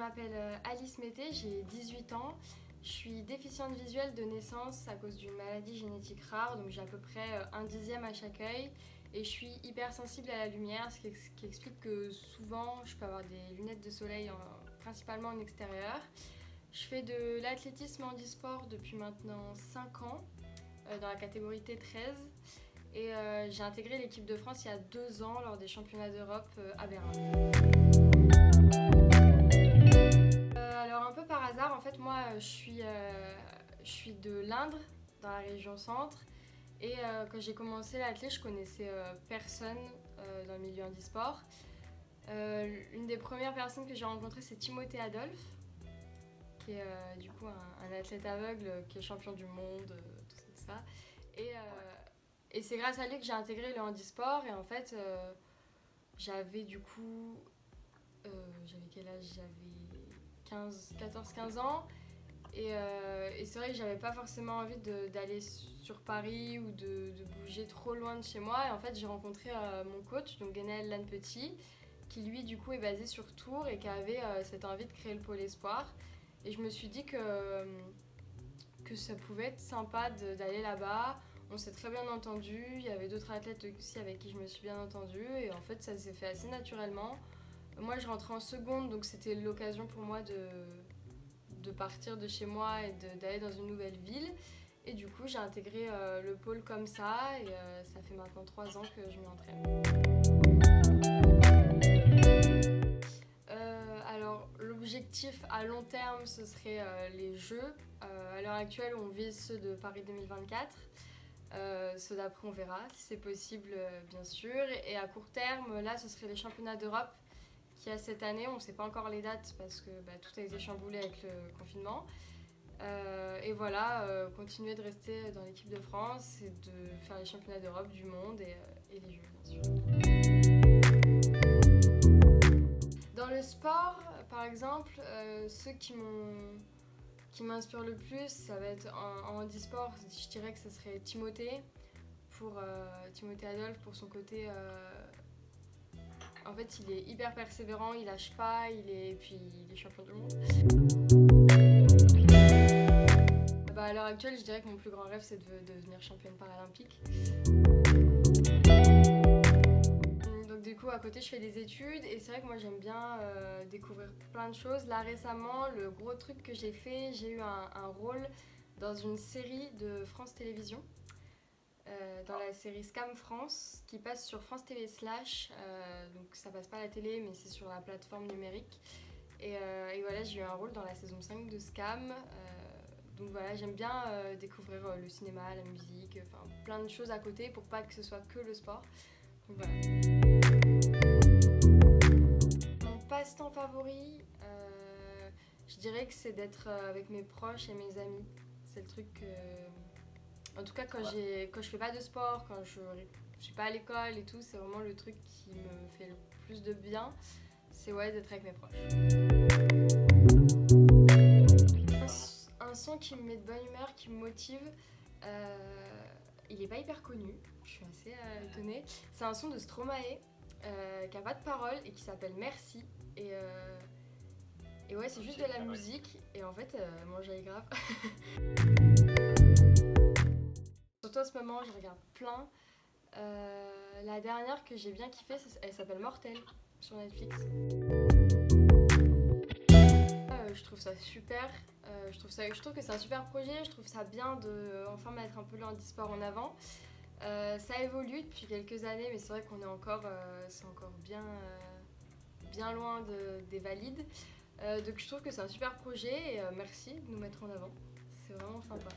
m'appelle Alice Mété, j'ai 18 ans. Je suis déficiente visuelle de naissance à cause d'une maladie génétique rare, donc j'ai à peu près un dixième à chaque œil. Et je suis hypersensible à la lumière, ce qui explique que souvent je peux avoir des lunettes de soleil principalement en extérieur. Je fais de l'athlétisme handisport depuis maintenant 5 ans, dans la catégorie T13. Et j'ai intégré l'équipe de France il y a 2 ans lors des championnats d'Europe à Berlin. Alors un peu par hasard, en fait moi je suis de l'Indre, dans la région centre. Et quand j'ai commencé l'athlé, je connaissais personne dans le milieu handisport. Une des premières personnes que j'ai rencontrées, c'est Timothée Adolphe, qui est du coup un athlète aveugle qui est champion du monde, tout ça. Et c'est grâce à lui que j'ai intégré le handisport. Et en fait, j'avais du coup... j'avais quel âge? J'avais 14-15 ans. Et c'est vrai que j'avais pas forcément envie d'aller sur Paris ou de bouger trop loin de chez moi. Et en fait, j'ai rencontré mon coach, donc Guénaël Lanpetit, qui lui du coup est basé sur Tours et qui avait cette envie de créer le pôle espoir. Et je me suis dit que ça pouvait être sympa d'aller là-bas. On s'est très bien entendu, il y avait d'autres athlètes aussi avec qui je me suis bien entendue. Et en fait, ça s'est fait assez naturellement. Moi, je rentrais en seconde, donc c'était l'occasion pour moi de partir de chez moi et d'aller dans une nouvelle ville. Et du coup, j'ai intégré le pôle comme ça. Et ça fait maintenant 3 ans que je m'y entraîne. Alors, l'objectif à long terme, ce serait les Jeux. À l'heure actuelle, on vise ceux de Paris 2024. Ceux d'après, on verra si c'est possible, bien sûr. Et à court terme, là, ce serait les championnats d'Europe qu'il y a cette année. On ne sait pas encore les dates parce que tout a été chamboulé avec le confinement. Et voilà, continuer de rester dans l'équipe de France et de faire les championnats d'Europe, du monde et les Jeux, bien sûr. Dans le sport, par exemple, ceux qui m'inspirent le plus, ça va être en handisport, je dirais que ce serait Timothée Adolphe pour son côté... En fait, il est hyper persévérant, il lâche pas, puis il est champion du monde. À l'heure actuelle, je dirais que mon plus grand rêve, c'est de devenir championne paralympique. Donc du coup, à côté, je fais des études et c'est vrai que moi, j'aime bien découvrir plein de choses. Là, récemment, le gros truc que j'ai fait, j'ai eu un rôle dans une série de France Télévisions. Dans la série Scam France qui passe sur France TV Slash, donc ça passe pas à la télé mais c'est sur la plateforme numérique et voilà, j'ai eu un rôle dans la saison 5 de Scam, donc voilà, j'aime bien découvrir le cinéma, la musique, enfin plein de choses à côté pour pas que ce soit que le sport, donc voilà. Mon passe-temps favori, je dirais que c'est d'être avec mes proches et mes amis, c'est le truc en tout cas, quand je fais pas de sport, quand je suis pas à l'école et tout, c'est vraiment le truc qui me fait le plus de bien, c'est d'être avec mes proches. Un son qui me met de bonne humeur, qui me motive, il est pas hyper connu, je suis assez étonnée. C'est un son de Stromae qui a pas de paroles et qui s'appelle Merci. Et ouais, c'est juste de la musique et en fait, moi j'aille grave. Surtout en ce moment, je regarde plein. La dernière que j'ai bien kiffée, elle s'appelle Mortel sur Netflix. Je trouve ça super. Je trouve que c'est un super projet. Je trouve ça bien de enfin mettre un peu le handisport en avant. Ça évolue depuis quelques années, mais c'est vrai qu'on est c'est encore bien loin des valides. Donc je trouve que c'est un super projet et merci de nous mettre en avant. C'est vraiment sympa.